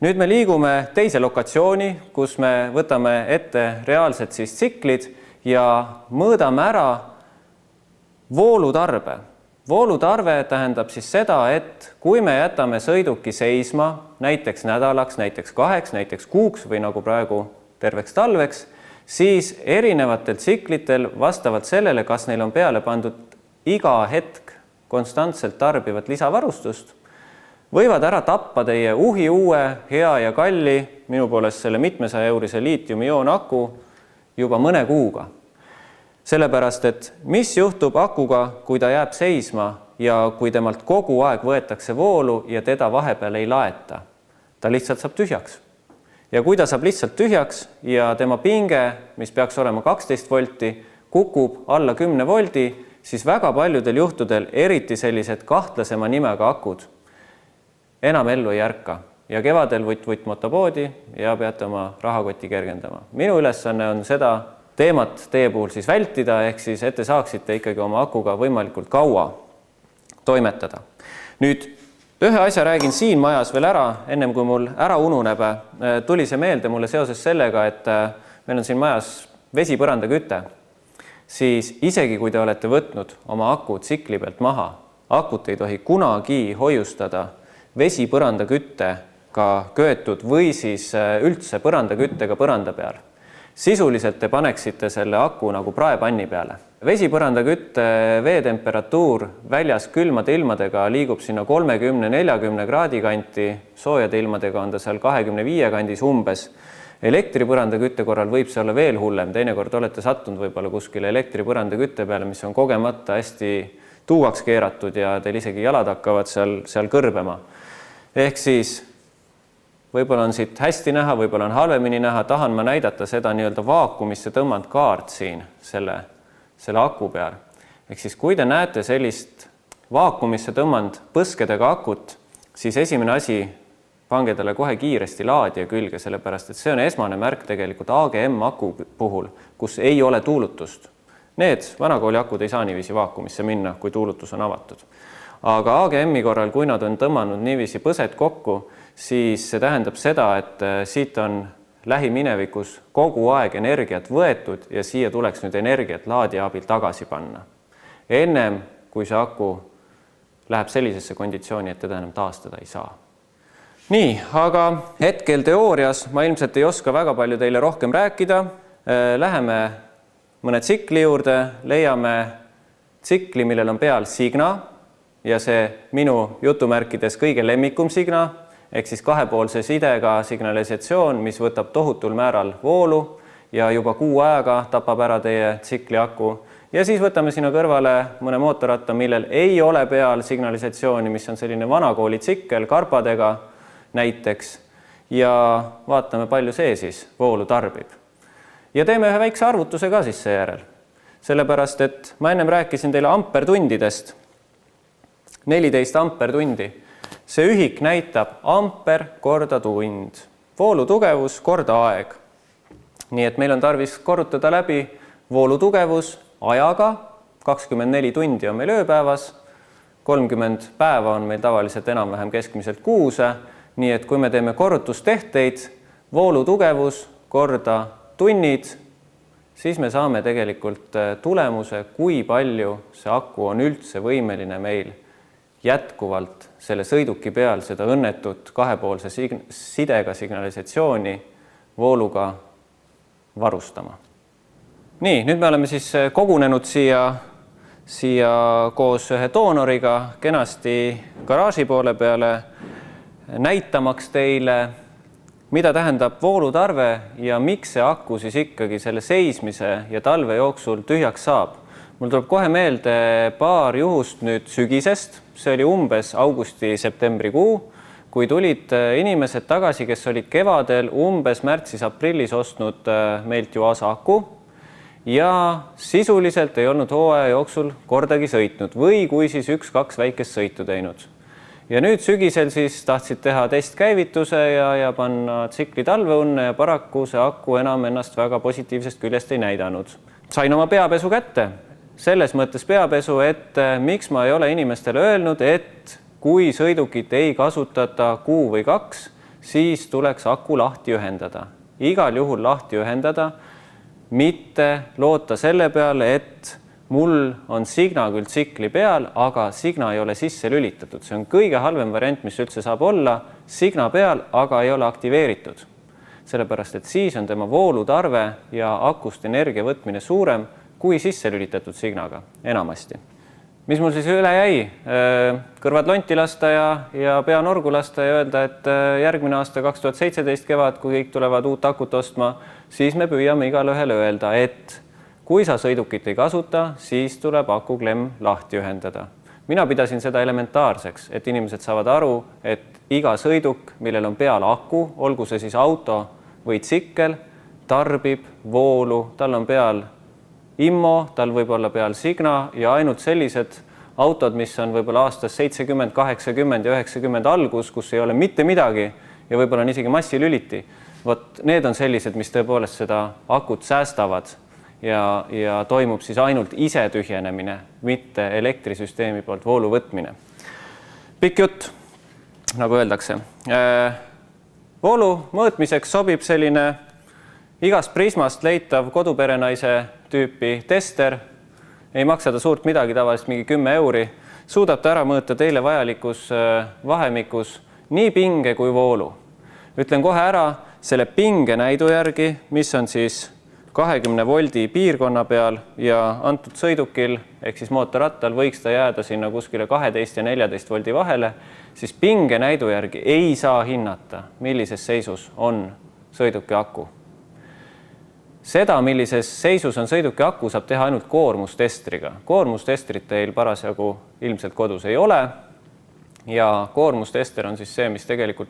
Nüüd me liigume teise lokatsiooni, kus me võtame ette reaalsed siis tsiklid ja mõõdame ära voolutarbe. Voolutarve tähendab siis seda, et kui me jätame sõiduki seisma näiteks nädalaks, näiteks 2, näiteks 6 või nagu praegu terveks talveks, siis erinevatel tsiklitel vastavalt sellele, kas neil on peale pandud iga hetk konstantselt tarbivat lisavarustust, võivad ära tappa teie uue, hea ja kalli, minu poolest selle 700-eurise liitium-ioon-aku juba mõne kuuga. Sellepärast, et mis juhtub akuga, kui ta jääb seisma ja kui temalt kogu aeg võetakse voolu ja teda vahepeal ei laeta. Ta lihtsalt saab tühjaks. Ja kui ta saab lihtsalt tühjaks ja tema pinge, mis peaks olema 12 volti, kukub alla 10 voldi, siis väga paljudel juhtudel, eriti sellised kahtlasema nimega akud, enam ellu ei ärka ja kevadel võtt motopoodi ja peate oma rahakoti kergendama. Minu ülesanne on seda teemat teie puhul siis vältida, ehk siis ette saaksite ikkagi oma akuga võimalikult kaua toimetada. Nüüd ühe asja räägin siin majas veel ära, ennem kui mul ära ununeb. Tuli see meelde mulle seoses sellega, et meil on siin majas vesipõrandaküte. Siis isegi kui te olete võtnud oma aku tsikli pealt maha, akut ei tohi kunagi hoiustada vesipõrandaküttega köetud või siis üldse põrandaküttega põranda peal. Sisuliselt te paneksite selle aku nagu praepanni peale. Vesipõrandakütte veetemperatuur väljas külmade ilmadega liigub sinna 30-40 kraadi kanti, soojade ilmadega on ta seal 25 kandis umbes. Elektripõrandakütte korral võib see olla veel hullem, teinekord olete sattunud võib-olla kuskile elektripõrandakütte peale, mis on kogemata hästi tuuaks keeratud ja teil isegi jalad hakkavad seal kõrbema. Ehk siis võib-olla on siit hästi näha, võib-olla on halvemini näha, tahan ma näidata seda nii-öelda vaakumisse tõmmanud kaart siin selle aku peal. Ehk siis kui te näete sellist vaakumisse tõmmanud põskedega akut, siis esimene asi, pange talle kohe kiiresti laadija külge, sellepärast et see on esmane märk tegelikult AGM aku puhul, kus ei ole tuulutust. Need vanakooli akud ei saa niiviisi vaakumisse minna, kui tuulutus on avatud. Aga AGM-i korral, kui nad on tõmmanud niiviisi põsed kokku, siis see tähendab seda, et siit on lähiminevikus kogu aeg energiat võetud ja siia tuleks nüüd energiat laadija abil tagasi panna. Ennem, kui see aku läheb sellisesse konditsiooni, et teda enam taastada ei saa. Nii, aga hetkel teoorias ma ilmselt ei oska väga palju teile rohkem rääkida. Läheme mõne tsikli juurde, leiame tsikli, millel on peal signa ja see minu jutumärkides kõige lemmikum signa, ehk siis kahepoolse sidega signalisatsioon, mis võtab tohutul määral voolu ja juba kuu aega tapab ära teie tsikli aku. Ja siis võtame sinna kõrvale mõne mootorratta, millel ei ole peal signalisatsiooni, mis on selline vanakooli tsikkel karpadega näiteks ja vaatame, palju see siis voolu tarbib. Ja teeme ühe väikse arvutuse ka siis seejärel. Sellepärast, et ma ennem rääkisin teile ampertundidest. 14 ampertundi. See ühik näitab amper korda tund. Voolu tugevus korda aeg. Nii et meil on tarvis korrutada läbi voolu tugevus ajaga. 24 tundi on meil ööpäevas. 30 päeva on meil tavaliselt enam-vähem keskmiselt kuuse. Nii et kui me teeme korrutustehteid, voolu tugevus korda tunnid, siis me saame tegelikult tulemuse, kui palju see aku on üldse võimeline meil jätkuvalt selle sõiduki peal seda õnnetut kahepoolse sidega signalisatsiooni vooluga varustama. Nii, nüüd me oleme siis kogunenud siia koos ühe doonoriga kenasti garaaži poole peale, näitamaks teile, mida tähendab voolutarve ja miks see aku siis ikkagi selle seismise ja talve jooksul tühjaks saab. Mul tuleb kohe meelde paar juhust nüüd sügisest, see oli umbes augusti-septembrikuu, kui tulid inimesed tagasi, kes olid kevadel umbes märtsis-aprillis ostnud meilt Juasa aku ja sisuliselt ei olnud hooaja jooksul kordagi sõitnud või kui siis 1-2 väikest sõitu teinud. Ja nüüd sügisel siis tahtsid teha testkäivituse ja panna tsikli talveunne ja paraku see aku enam ennast väga positiivsest küljest ei näidanud. Sain oma peapesu kätte. Selles mõttes peapesu, et miks ma ei ole inimestele öelnud, et kui sõidukit ei kasutata kuu või 2, siis tuleks aku lahti ühendada. Igal juhul lahti ühendada, mitte loota selle peale, et mul on signa küll tsikli peal, aga signa ei ole sisse lülitatud. See on kõige halvem variant, mis üldse saab olla, signa peal, aga ei ole aktiveeritud. Sellepärast, et siis on tema voolutarve ja akust energia võtmine suurem kui sisse lülitatud signaga, enamasti. Mis mul siis üle jäi? Kõrvad lonti lasta ja pea norgu lasta ja öelda, et järgmine aasta 2017 kevad, kui kõik tulevad uut akut ostma, siis me püüame igale ühele öelda, et kui sa sõidukit ei kasuta, siis tuleb akuklemm lahti ühendada. Mina pidasin seda elementaarseks, et inimesed saavad aru, et iga sõiduk, millel on peal aku, olgu see siis auto või tsikkel, tarbib voolu, tal on peal immo, tal võib olla peal signa ja ainult sellised autod, mis on võib-olla aastas 70, 80 ja 90 algus, kus ei ole mitte midagi ja võib-olla on isegi massilüliti. Vot need on sellised, mis tõepoolest seda akut säästavad ja toimub siis ainult ise tühjenemine, mitte elektrisüsteemi poolt voolu võtmine. Pikk jutt, nagu öeldakse. Voolu mõõtmiseks sobib selline igast prismast leitav koduperenaise tüüpi tester, ei maksa ta suurt midagi, tavaliselt mingi 10 euri, suudab ta ära mõõta teile vajalikus vahemikus nii pinge kui voolu. Ütlen kohe ära selle pinge näidu järgi, mis on siis 20 voldi piirkonna peal ja antud sõidukil ehk siis mootorrattal võiks ta jääda sinna kuskile 12 ja 14 voldi vahele, siis pinge näidu järgi ei saa hinnata, millises seisus on sõiduki aku. Seda, millises seisus on sõiduki aku, saab teha ainult koormustestriga. Koormustestrit teil parasjagu ilmselt kodus ei ole ja koormustester on siis see, mis tegelikult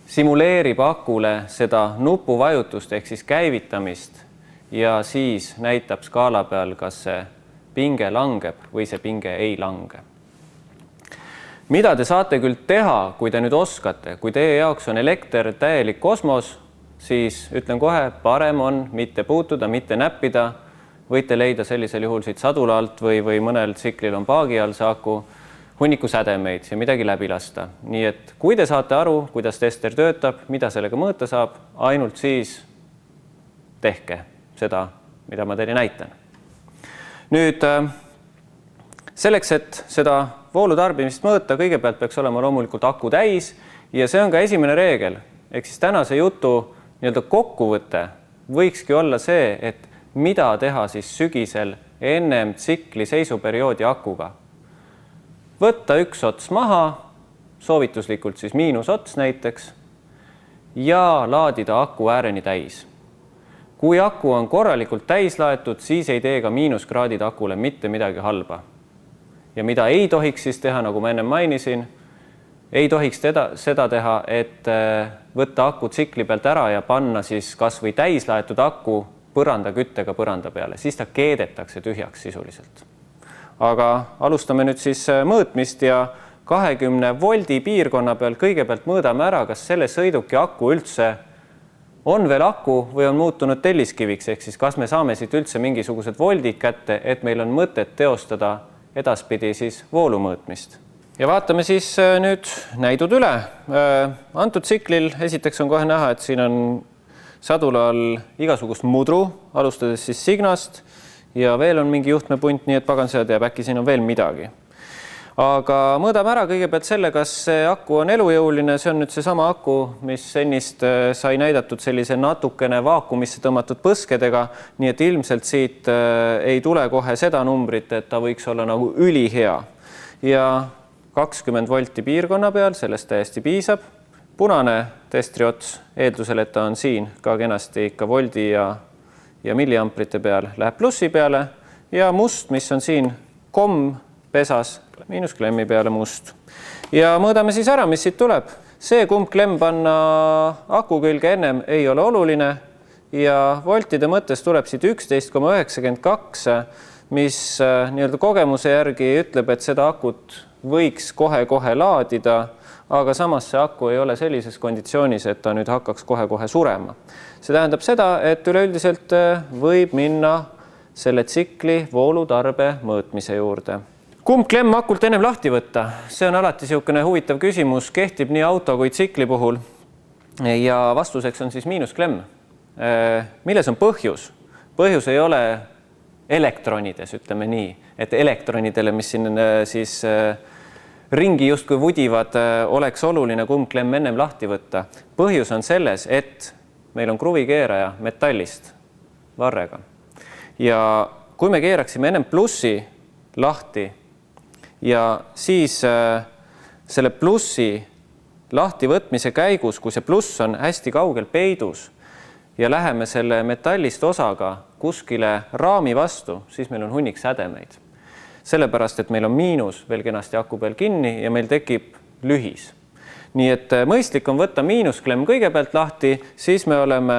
simuleerib akule seda nupuvajutust ehk siis käivitamist ja siis näitab skaala peal, kas see pinge langeb või see pinge ei lange. Mida te saate küll teha, kui te nüüd oskate, kui teie jaoks on elekter täielik kosmos, siis ütlen kohe, parem on mitte puutuda, mitte näppida. Võite leida sellisel juhul siit sadula alt või mõnel tsiklil on paagi all see aku, hunniku sädemeid ja midagi läbi lasta. Nii et kui te saate aru, kuidas tester töötab, mida sellega mõõta saab, ainult siis tehke seda, mida ma teile näitan. Nüüd selleks, et seda voolutarbimist mõõta, kõigepealt peaks olema loomulikult aku täis ja see on ka esimene reegel. Ehk siis tänase jutu kokkuvõte võikski olla see, et mida teha siis sügisel ennem tsikli seisuperioodi akuga. Võtta üks ots maha, soovituslikult siis miinusots näiteks, ja laadida aku ääreni täis. Kui aku on korralikult täis laetud, siis ei tee ka miinuskraadid akule mitte midagi halba. Ja mida ei tohiks siis teha, nagu ma enne mainisin, ei tohiks seda teha, et võtta aku tsikli pealt ära ja panna siis kas või täislaetud aku põrandaküttega põranda peale. Siis ta keedetakse tühjaks sisuliselt. Aga alustame nüüd siis mõõtmist ja 20 voldi piirkonna peal kõigepealt mõõdame ära, kas selle sõiduki aku üldse on veel aku või on muutunud telliskiviks, ehk siis kas me saame siit üldse mingisugused voldid kätte, et meil on mõtet teostada edaspidi siis voolu mõõtmist. Ja vaatame siis nüüd näidud üle. Antud tsiklil esiteks on kohe näha, et siin on sadula all igasugust mudru, alustades siis signast ja veel on mingi juhtmepunt, nii et pagan seda teab, äkki siin on veel midagi. Aga mõõdame ära kõigepealt selle, kas see aku on elujõuline. See on nüüd seesama aku, mis ennist sai näidatud sellise natukene vaakumisse tõmmatud põskedega, nii et ilmselt siit ei tule kohe seda numbrit, et ta võiks olla nagu ülihea. Ja 20 volti piirkonna peal, sellest täiesti piisab. Punane testriots, eeldusel, et ta on siin ka kenasti ikka voldi ja milliamprite peal, läheb plussi peale ja must, mis on siin pesas, miinus klemmi peale must. Ja mõõdame siis ära, mis siit tuleb. See, kumb klemm panna aku külge ennem, ei ole oluline ja voltide mõttes tuleb siit 11,92, mis nii-öelda kogemuse järgi ütleb, et seda akut võiks kohe-kohe laadida, aga samas see aku ei ole sellises konditsioonis, et ta nüüd hakkaks kohe-kohe surema. See tähendab seda, et üleüldiselt võib minna selle tsikli voolutarbe mõõtmise juurde. Kumb klemm akult ennem lahti võtta? See on alati niisugune huvitav küsimus, kehtib nii auto kui tsikli puhul. Ja vastuseks on siis miinusklemm. Milles on põhjus? Põhjus ei ole elektronides, ütleme nii, et elektronidele, mis siin siis ringi justkui vudivad, oleks oluline kumb klemm ennem lahti võtta. Põhjus on selles, et meil on kruvikeeraja metallist varrega. Ja kui me keeraksime ennem plussi lahti ja siis selle plussi lahti võtmise käigus, kui see pluss on hästi kaugel peidus ja läheme selle metallist osaga kuskile raami vastu, siis meil on hunnik sädemeid. Sellepärast, et meil on miinus veel kenasti aku peal kinni ja meil tekib lühis. Nii et mõistlik on võtta miinusklemm kõigepealt lahti, siis me oleme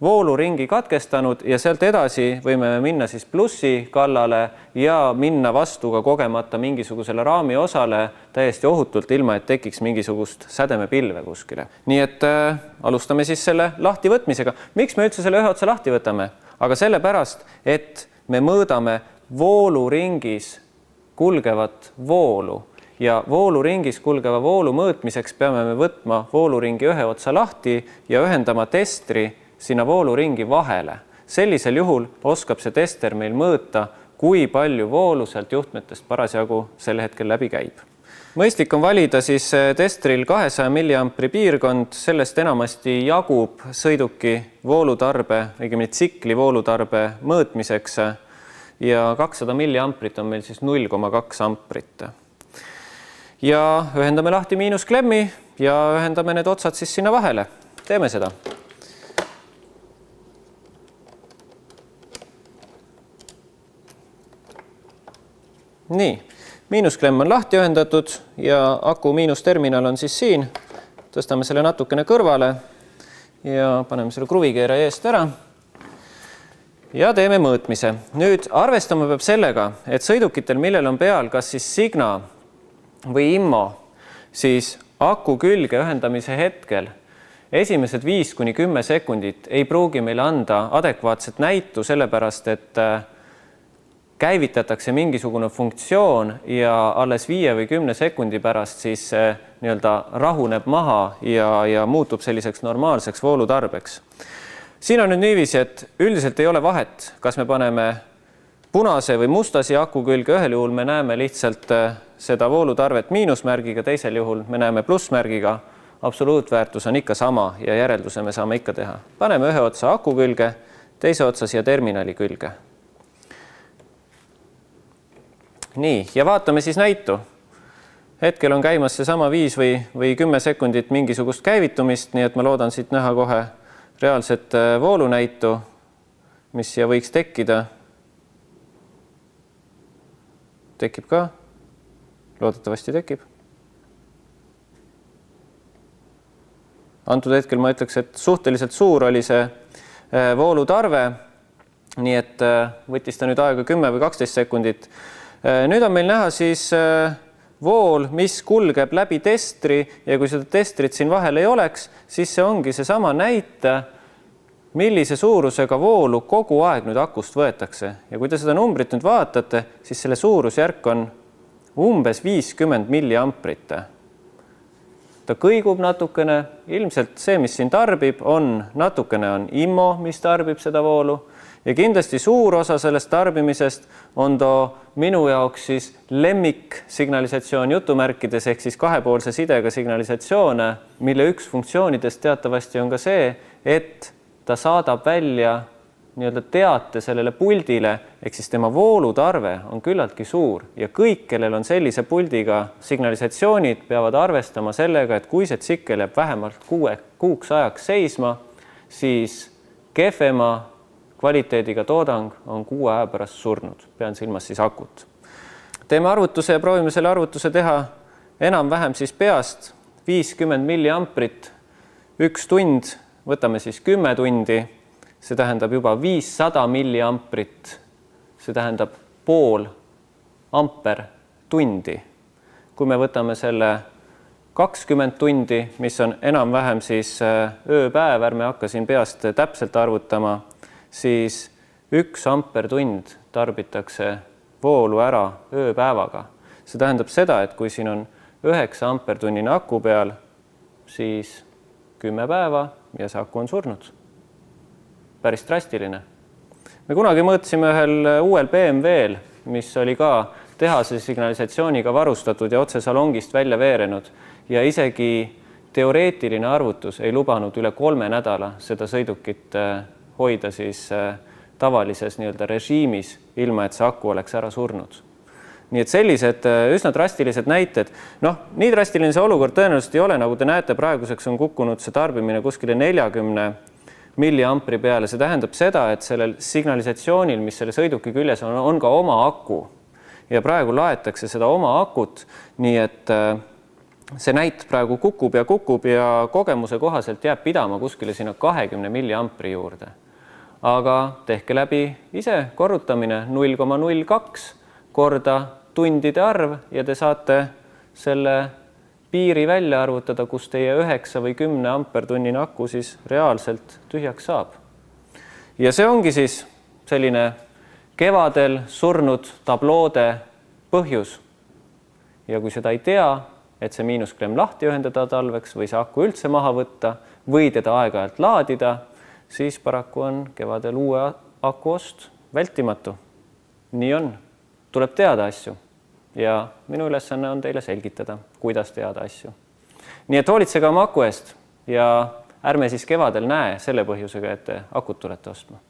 vooluringi katkestanud ja sealt edasi võime minna siis plussi kallale ja minna vastu ka kogemata mingisugusele raami osale täiesti ohutult, ilma et tekiks mingisugust sädemepilve kuskile. Nii et alustame siis selle lahti võtmisega. Miks me üldse selle ühe otsa lahti võtame? Aga sellepärast, et me mõõdame vooluringis kulgevat voolu ja vooluringis kulgeva voolu mõõtmiseks peame me võtma vooluringi ühe otsa lahti ja ühendama testri sinna vooluringi vahele. Sellisel juhul oskab see tester meil mõõta, kui palju voolu sealt juhtmetest parasjagu sel hetkel läbi käib. Mõistlik on valida siis testril 200 milliampri piirkond, sellest enamasti jagub sõiduki voolutarbe, õigemini tsikli voolutarbe mõõtmiseks ja 200 milliamprit on meil siis 0,2 amprit. Ja ühendame lahti miinusklemmi ja ühendame need otsad siis sinna vahele. Teeme seda. Nii, miinusklemm on lahti ühendatud ja aku miinusterminal on siis siin. Tõstame selle natukene kõrvale ja paneme selle kruvikeera eest ära ja teeme mõõtmise. Nüüd arvestama peab sellega, et sõidukitel, millel on peal kas siis Signa või Immo, siis aku külge ühendamise hetkel esimesed 5–10 sekundit ei pruugi meile anda adekvaatset näitu, sellepärast et käivitatakse mingisugune funktsioon ja alles 5 või 10 sekundi pärast siis nii-öelda rahuneb maha ja muutub selliseks normaalseks voolutarbeks. Siin on nüüd niiviisi, et üldiselt ei ole vahet, kas me paneme punase või mustasi aku külge, ühel juhul me näeme lihtsalt seda voolutarvet miinusmärgiga, teisel juhul me näeme plussmärgiga, absoluutväärtus on ikka sama ja järelduse me saame ikka teha. Paneme ühe otsa aku külge, teise otsa siia terminali külge. Nii, ja vaatame siis näitu. Hetkel on käimas see sama 5 või 10 sekundit mingisugust käivitumist, nii et ma loodan siit näha kohe reaalset voolunäitu, mis siia võiks tekkida. Tekib ka? Loodetavasti tekib. Antud hetkel ma ütleks, et suhteliselt suur oli see voolutarve, nii et võttis ta nüüd aega 10 või 12 sekundit. Nüüd on meil näha siis vool, mis kulgeb läbi testri ja kui seda testrit siin vahel ei oleks, siis see ongi seesama näite, millise suurusega voolu kogu aeg nüüd akust võetakse. Ja kui te seda numbrit nüüd vaatate, siis selle suurusjärk on umbes 50 milliamprit. Ta kõigub natukene, ilmselt see, mis siin tarbib, natukene on Immo, mis tarbib seda voolu. Ja kindlasti suur osa sellest tarbimisest on minu jaoks siis lemmik signalisatsioon jutumärkides ehk siis kahepoolse sidega signalisatsioone, mille üks funktsioonidest teatavasti on ka see, et ta saadab välja nii-öelda teate sellele puldile, ehk siis tema voolutarve on küllaltki suur ja kõik, kellel on sellise puldiga signalisatsioonid, peavad arvestama sellega, et kui see tsikkel jääb vähemalt kuuks ajaks seisma, siis kehvema kvaliteediga toodang on 6 aja pärast surnud. Pean silmas siis akut. Teeme arvutuse ja proovime selle arvutuse teha enam-vähem siis peast 50 milliamprit 1 tund, võtame siis 10 tundi, see tähendab juba 500 milliamprit, see tähendab pool amper tundi. Kui me võtame selle 20 tundi, mis on enam-vähem siis ööpäev, ärme hakka siin peast täpselt arvutama, siis 1 ampertund tarbitakse voolu ära ööpäevaga. See tähendab seda, et kui siin on 9 ampertunnine aku peal, siis 10 päeva ja see aku on surnud. Päris drastiline. Me kunagi mõõtsime ühel uuel BMW-l, mis oli ka tehase signalisatsiooniga varustatud ja otse salongist välja veerenud ja isegi teoreetiline arvutus ei lubanud üle 3 nädala seda sõidukit hoida siis tavalises režiimis, ilma et see aku oleks ära surnud. Nii et sellised üsna drastilised näited. Nii drastiline see olukord tõenäoliselt ei ole, nagu te näete, praeguseks on kukkunud see tarbimine kuskile 40 milliampri peale. See tähendab seda, et sellel signalisatsioonil, mis selle sõiduki küljes on ka oma aku ja praegu laetakse seda oma akut, nii et see näit praegu kukub ja kogemuse kohaselt jääb pidama kuskile sinna 20 milliampri juurde. Aga tehke läbi ise korrutamine 0,02 korda tundide arv ja te saate selle piiri välja arvutada, kus teie 9 või 10 ampertunnine aku siis reaalselt tühjaks saab. Ja see ongi siis selline kevadel surnud tabloode põhjus. Ja kui seda ei tea, et see miinusklemm lahti ühendada talveks või see aku üldse maha võtta või teda aeg-ajalt laadida, siis paraku on kevadel uue aku ost vältimatu. Nii on. Tuleb teada asju. Ja minu ülesanne on teile selgitada, kuidas teada asju. Nii et hoolitsege oma aku eest ja ärme siis kevadel näe selle põhjusega, et te akut tulete ostma.